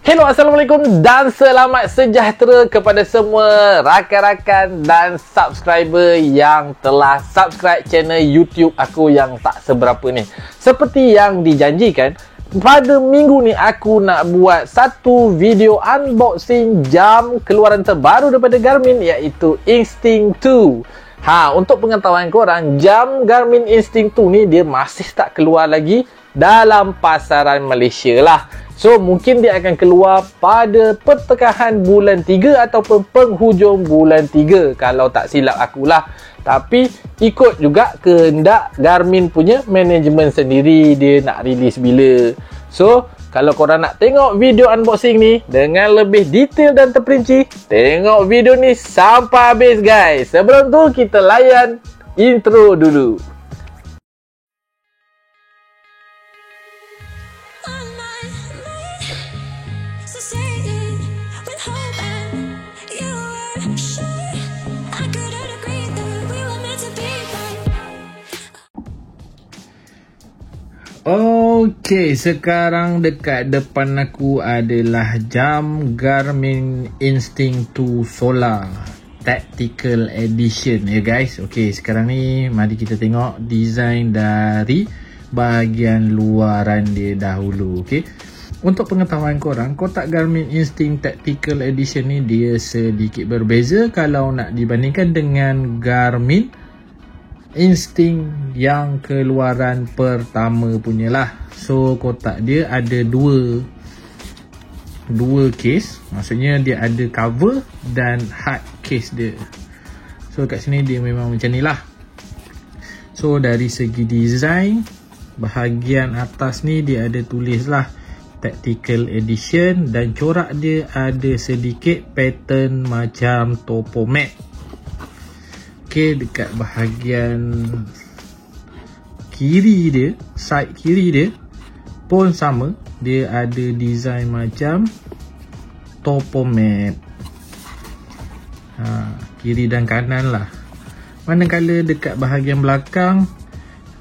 Hello, Assalamualaikum dan selamat sejahtera kepada semua rakan-rakan dan subscriber yang telah subscribe channel YouTube aku yang tak seberapa ni. Seperti yang dijanjikan, pada minggu ni aku nak buat satu video unboxing jam keluaran terbaru daripada Garmin, iaitu Instinct 2. Untuk pengetahuan korang, jam Garmin Instinct 2 ni dia masih tak keluar lagi dalam pasaran Malaysia lah. So mungkin dia akan keluar pada pertengahan bulan 3 ataupun penghujung bulan 3 kalau tak silap akulah. Tapi ikut juga kehendak Garmin punya manajemen sendiri, dia nak release bila. So kalau korang nak tengok video unboxing ni dengan lebih detail dan terperinci, tengok video ni sampai habis guys. Sebelum tu kita layan intro dulu. Okey, sekarang dekat depan aku adalah jam Garmin Instinct 2 Solar Tactical Edition ya guys. Okey, sekarang ni mari kita tengok design dari bahagian luaran dia dahulu. Okey, untuk pengetahuan korang, kotak Garmin Instinct Tactical Edition ni dia sedikit berbeza kalau nak dibandingkan dengan Garmin Instinct yang keluaran pertama punya lah. So kotak dia ada dua case, maksudnya dia ada cover dan hard case dia. So kat sini dia memang macam ni lah. So dari segi design, bahagian atas ni dia ada tulis lah Tactical Edition, dan corak dia ada sedikit pattern macam Topomat. Okay, dekat bahagian kiri dia, side kiri dia pun sama, dia ada design macam Topomat. Kiri dan kanan lah. Manakala dekat bahagian belakang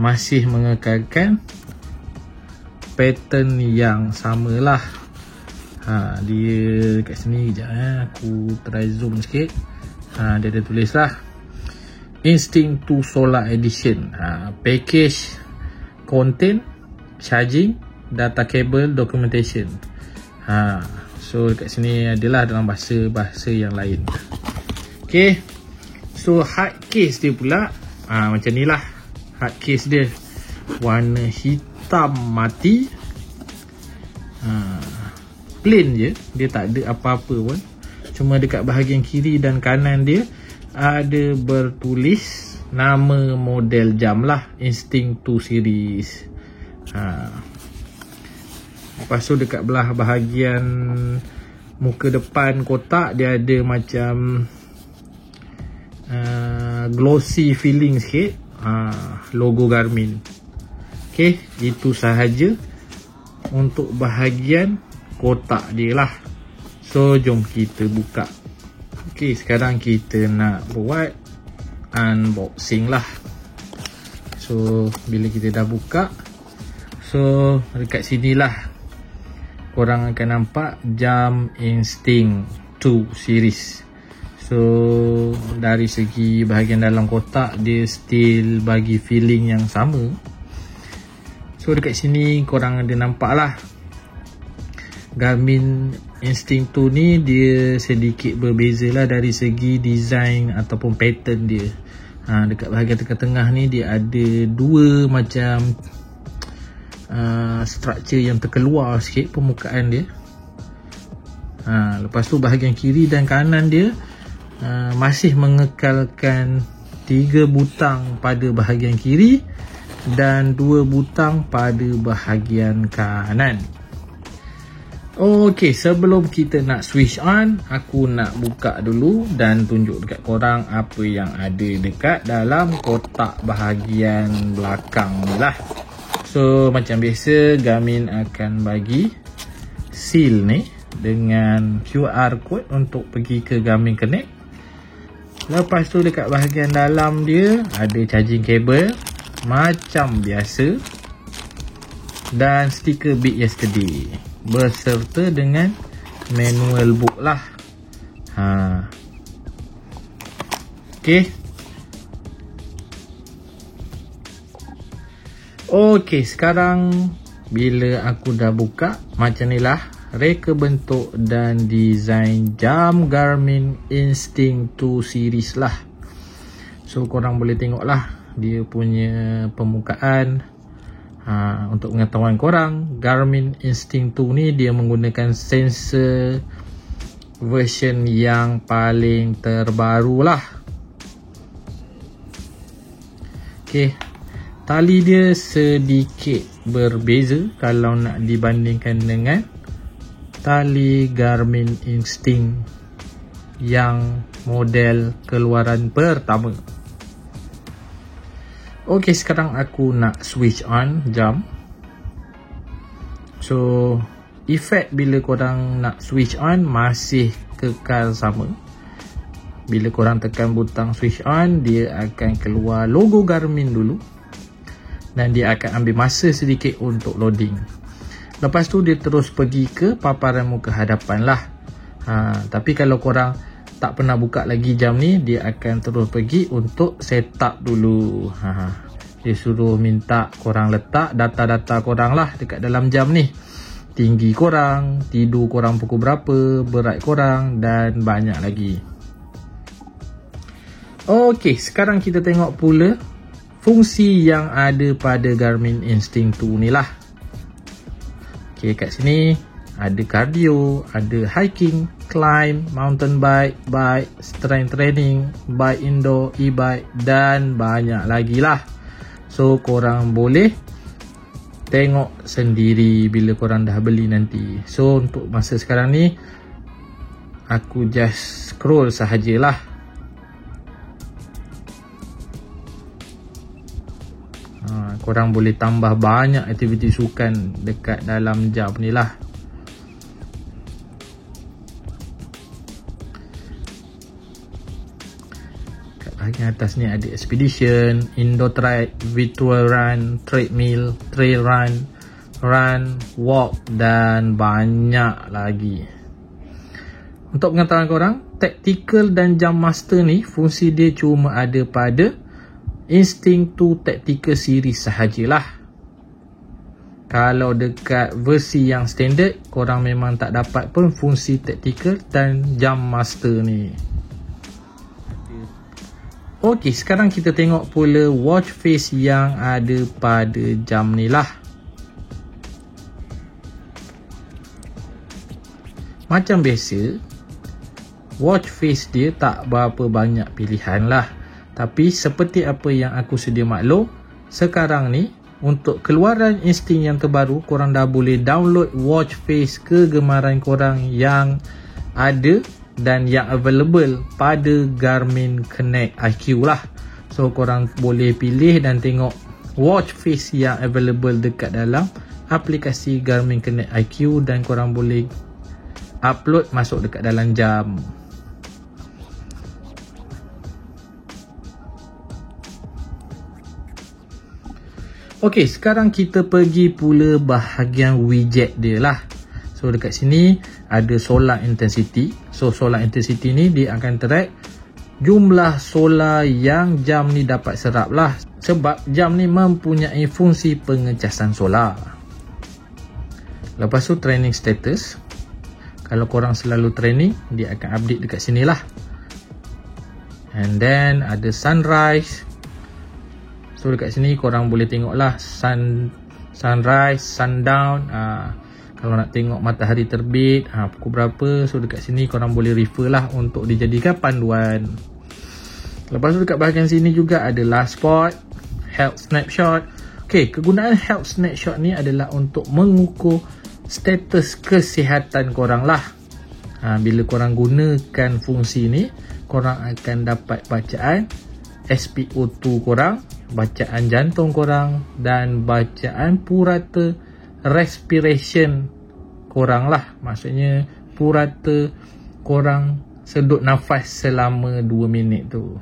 masih mengekalkan pattern yang samalah. Dia kat sini sekejap aku try zoom sikit. Dia ada tulis lah Instinct 2 Solar Edition. Package contain charging, data cable, documentation. So dekat sini adalah dalam bahasa yang lain. Okay, so hard case dia pula macam ni lah. Hard case dia warna hitam mati, plain je, dia tak ada apa-apa pun. Cuma dekat bahagian kiri dan kanan dia ada bertulis nama model jam lah, Instinct 2 series. Lepas tu dekat belah bahagian muka depan kotak dia ada macam glossy feeling sikit, logo Garmin. Okay, itu sahaja untuk bahagian kotak dia lah. So jom kita buka. Okay, sekarang kita nak buat unboxing lah. So bila kita dah buka, so dekat sini lah korang akan nampak jam Instinct 2 series. So dari segi bahagian dalam kotak, dia still bagi feeling yang sama. So dekat sini korang ada nampak lah Garmin Instinct 2 ni dia sedikit berbeza lah dari segi design ataupun pattern dia. Dekat bahagian tengah-tengah ni dia ada dua macam structure yang terkeluar sikit permukaan dia. Lepas tu bahagian kiri dan kanan dia masih mengekalkan 3 butang pada bahagian kiri dan 2 butang pada bahagian kanan. Okey, sebelum kita nak switch on, aku nak buka dulu dan tunjuk dekat korang apa yang ada dekat dalam kotak bahagian belakang lah. So macam biasa, Garmin akan bagi seal ni dengan QR code untuk pergi ke Garmin Connect. Lepas tu dekat bahagian dalam dia ada charging cable macam biasa dan stiker Big Yesterday beserta dengan manual book lah. Okay. Okay, sekarang bila aku dah buka, macam ni lah reka bentuk dan design jam Garmin Instinct 2 series lah. So korang boleh tengok lah dia punya permukaan. Untuk pengetahuan korang, Garmin Instinct 2 ni dia menggunakan sensor version yang paling terbaru lah. Okay, tali dia sedikit berbeza kalau nak dibandingkan dengan tali Garmin Instinct yang model keluaran pertama. Ok, sekarang aku nak switch on jam. So efek bila korang nak switch on masih kekal sama. Bila korang tekan butang switch on, dia akan keluar logo Garmin dulu dan dia akan ambil masa sedikit untuk loading. Lepas tu dia terus pergi ke paparan muka hadapan lah. Tapi kalau korang tak pernah buka lagi jam ni, dia akan terus pergi untuk setup dulu. Dia suruh minta korang letak data-data korang lah dekat dalam jam ni. Tinggi korang, tidur korang pukul berapa, berat korang dan banyak lagi. Ok, sekarang kita tengok pula fungsi yang ada pada Garmin Instinct 2 ni lah. Okay, kat sini ada cardio, ada hiking, climb, mountain bike, bike, strength training, bike indoor, e-bike dan banyak lagi lah. So korang boleh tengok sendiri bila korang dah beli nanti. So untuk masa sekarang ni aku just scroll sahajalah. Korang boleh tambah banyak aktiviti sukan dekat dalam jam ni lah. Kat bahagian atas ni ada expedition, indoor track, virtual run, treadmill, trail run, run, walk dan banyak lagi. Untuk pengetahuan korang, tactical dan jam master ni fungsi dia cuma ada pada Instinct 2 Tactical Series sahajalah. Kalau dekat versi yang standard, korang memang tak dapat pun fungsi tactical dan jam master ni. Ok, sekarang kita tengok pula watch face yang ada pada jam ni lah. Macam biasa, watch face dia tak berapa banyak pilihan lah. Tapi seperti apa yang aku sedia maklum, sekarang ni untuk keluaran Instinct yang terbaru, korang dah boleh download watch face kegemaran korang yang ada dan yang available pada Garmin Connect IQ lah. So korang boleh pilih dan tengok watch face yang available dekat dalam aplikasi Garmin Connect IQ dan korang boleh upload masuk dekat dalam jam. Ok, sekarang kita pergi pula bahagian widget dia lah. So dekat sini ada solar intensity. So solar intensity ni dia akan track jumlah solar yang jam ni dapat serap lah. Sebab jam ni mempunyai fungsi pengecasan solar. Lepas tu training status. Kalau korang selalu training, dia akan update dekat sini lah. And then ada sunrise. So dekat sini korang boleh tengok lah sunrise, sundown. Kalau nak tengok matahari terbit, pukul berapa. So dekat sini korang boleh refer lah untuk dijadikan panduan. Lepas tu dekat bahagian sini juga ada last spot, health snapshot. Ok, kegunaan health snapshot ni adalah untuk mengukur status kesihatan korang lah. Bila korang gunakan fungsi ni, korang akan dapat bacaan SpO2 korang, bacaan jantung korang dan bacaan purata respiration korang lah. Maksudnya purata korang sedut nafas selama 2 minit tu.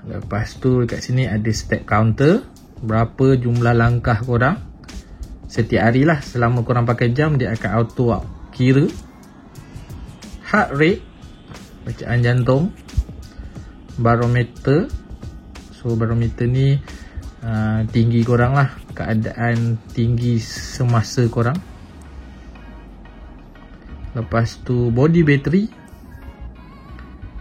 Lepas tu dekat sini ada step counter, berapa jumlah langkah korang setiap hari lah. Selama korang pakai jam, dia akan auto kira, heart rate, bacaan jantung, barometer. So barometer ni tinggi korang lah, keadaan tinggi semasa korang. Lepas tu body battery,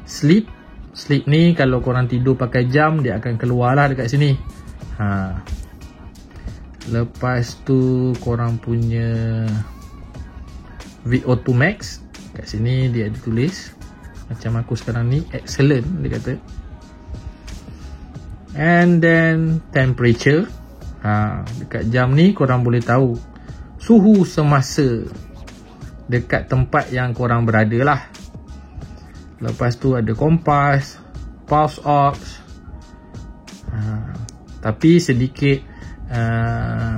sleep. Sleep ni kalau korang tidur pakai jam, dia akan keluar lah dekat sini. Lepas tu korang punya VO2 max, kat sini dia ada tulis. Macam aku sekarang ni, excellent dia kata. And then temperature, dekat jam ni korang boleh tahu suhu semasa dekat tempat yang korang berada lah. Lepas tu ada kompas, pulse ox. Tapi sedikit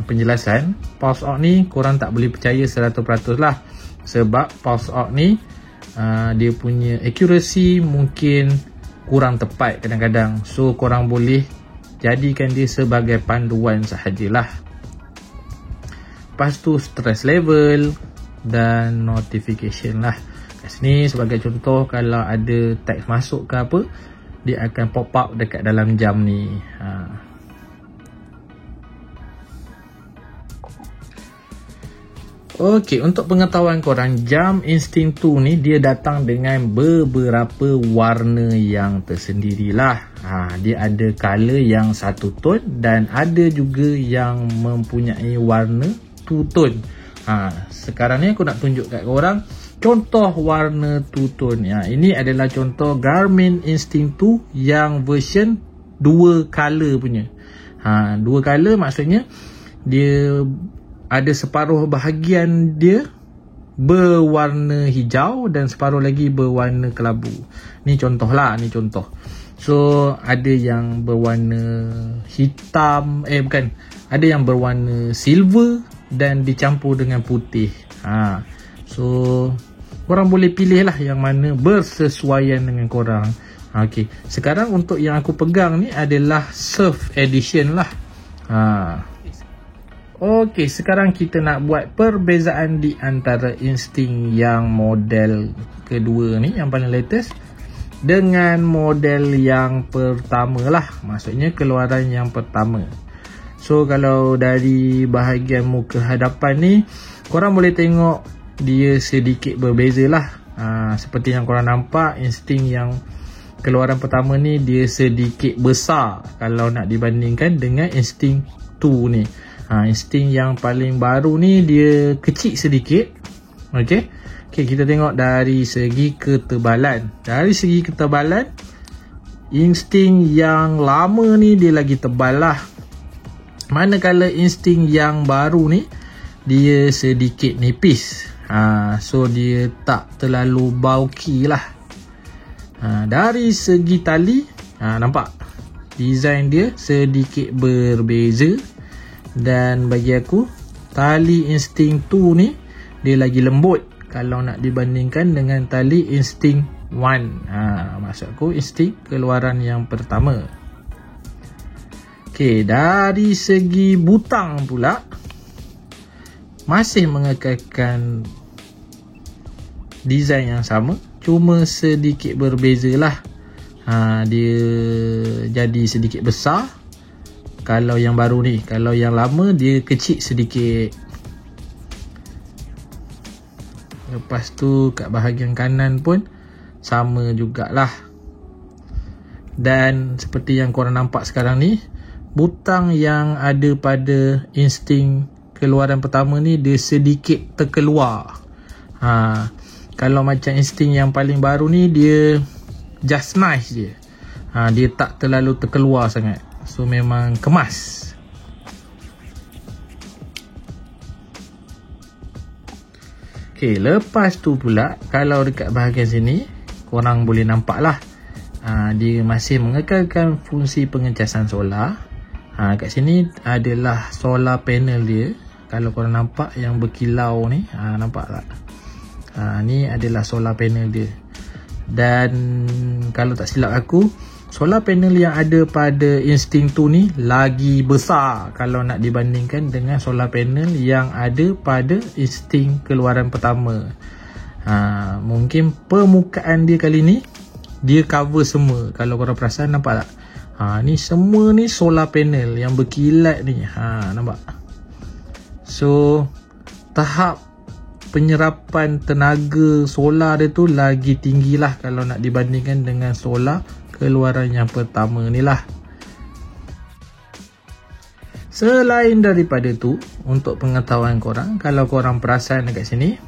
penjelasan, pulse ox ni korang tak boleh percaya 100% lah. Sebab pulse ox ni dia punya accuracy mungkin kurang tepat kadang-kadang. So korang boleh jadikan dia sebagai panduan sahajalah. Lepas tu stress level dan notification lah. Kat sini sebagai contoh, kalau ada teks masuk ke apa, dia akan pop up dekat dalam jam ni. Okey, untuk pengetahuan korang, jam Instinct 2 ni dia datang dengan beberapa warna yang tersendirilah. Dia ada color yang satu tone dan ada juga yang mempunyai warna two tone. Sekarang ni aku nak tunjuk kat korang contoh warna two tone. Ini adalah contoh Garmin Instinct 2 yang version 2 color punya. 2 color maksudnya dia ada separuh bahagian dia berwarna hijau dan separuh lagi berwarna kelabu. Ni contoh lah, ni contoh. So ada yang berwarna hitam, bukan, ada yang berwarna silver dan dicampur dengan putih. So korang boleh pilih lah yang mana bersesuaian dengan korang. Okey, sekarang untuk yang aku pegang ni adalah Surf Edition lah. Okey, sekarang kita nak buat perbezaan di antara Instinct yang model kedua ni, yang paling latest, dengan model yang pertama lah. Maksudnya keluaran yang pertama. So kalau dari bahagian muka hadapan ni, korang boleh tengok dia sedikit berbeza lah. Seperti yang korang nampak, Instinct yang keluaran pertama ni dia sedikit besar kalau nak dibandingkan dengan Instinct 2 ni. Instinct yang paling baru ni dia kecil sedikit. Okey, kita tengok dari segi ketebalan. Dari segi ketebalan, Instinct yang lama ni dia lagi tebal lah. Manakala Instinct yang baru ni dia sedikit nipis. So dia tak terlalu bulky lah. Dari segi tali, nampak design dia sedikit berbeza. Dan bagi aku, tali Instinct 2 ni dia lagi lembut kalau nak dibandingkan dengan tali Instinct 1. Maksud aku Instinct keluaran yang pertama. Okey, dari segi butang pula masih mengekalkan design yang sama, cuma sedikit berbeza lah. Dia jadi sedikit besar kalau yang baru ni. Kalau yang lama dia kecil sedikit. Lepas tu kat bahagian kanan pun sama jugalah. Dan seperti yang korang nampak sekarang ni, butang yang ada pada Instinct keluaran pertama ni dia sedikit terkeluar. Kalau macam Instinct yang paling baru ni dia just nice je. Dia tak terlalu terkeluar sangat. So memang kemas. Okey, lepas tu pula kalau dekat bahagian sini korang boleh nampak lah, dia masih mengekalkan fungsi pengecasan solar. Kat sini adalah solar panel dia. Kalau korang nampak yang berkilau ni, nampak tak? Ni adalah solar panel dia. Dan kalau tak silap aku, solar panel yang ada pada Instinct 2 ni lagi besar kalau nak dibandingkan dengan solar panel yang ada pada Instinct keluaran pertama. Mungkin permukaan dia kali ni dia cover semua. Kalau korang perasan, nampak tak? Ni semua ni solar panel yang berkilat ni. Nampak? So tahap penyerapan tenaga solar dia tu lagi tinggi lah kalau nak dibandingkan dengan solar keluaran yang pertama ni lah. Selain daripada tu, untuk pengetahuan korang, kalau korang perasan dekat sini,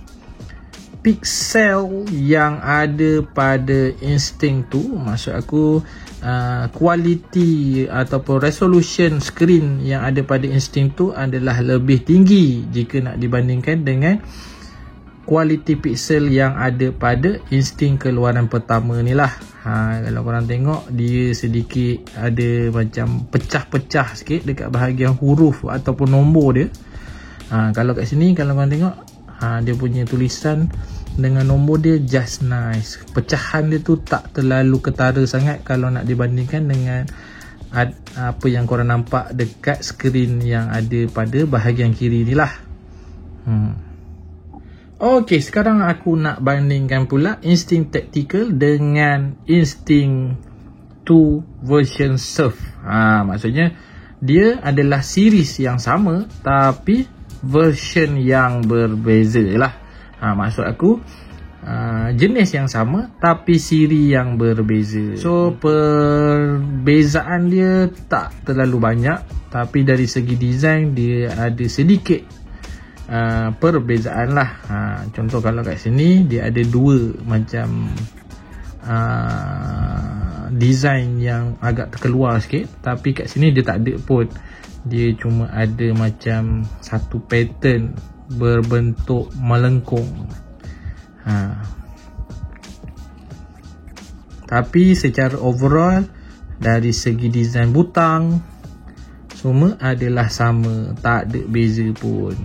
pixel yang ada pada Instinct 2, maksud aku kualiti ataupun resolution screen yang ada pada Instinct 2 adalah lebih tinggi jika nak dibandingkan dengan kualiti pixel yang ada pada Instinct keluaran pertama ni lah. Kalau korang tengok, dia sedikit ada macam pecah-pecah sikit dekat bahagian huruf ataupun nombor dia. Kalau kat sini, kalau korang tengok, dia punya tulisan dengan nombor dia just nice. Pecahan dia tu tak terlalu ketara sangat kalau nak dibandingkan dengan apa yang korang nampak dekat skrin yang ada pada bahagian kiri ni lah. Ok, sekarang aku nak bandingkan pula Instinct Tactical dengan Instinct 2 version Surf. Maksudnya dia adalah series yang sama tapi version yang berbeza lah. Maksud aku jenis yang sama tapi siri yang berbeza. So perbezaan dia tak terlalu banyak, tapi dari segi design dia ada sedikit perbezaan lah. Contoh kalau kat sini dia ada dua macam design yang agak terkeluar sikit, tapi kat sini dia tak ada pun. Dia cuma ada macam satu pattern berbentuk melengkung. Tapi secara overall, dari segi design butang, semua adalah sama, tak ada beza pun.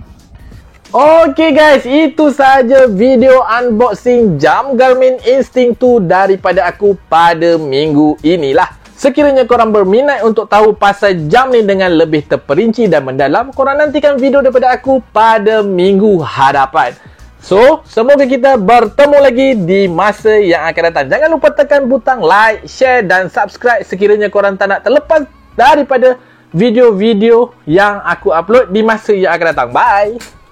Okay guys, itu sahaja video unboxing jam Garmin Instinct 2 daripada aku pada minggu inilah. Sekiranya korang berminat untuk tahu pasal jam ni dengan lebih terperinci dan mendalam, korang nantikan video daripada aku pada minggu hadapan. So, semoga kita bertemu lagi di masa yang akan datang. Jangan lupa tekan butang like, share dan subscribe sekiranya korang tak nak terlepas daripada video-video yang aku upload di masa yang akan datang. Bye!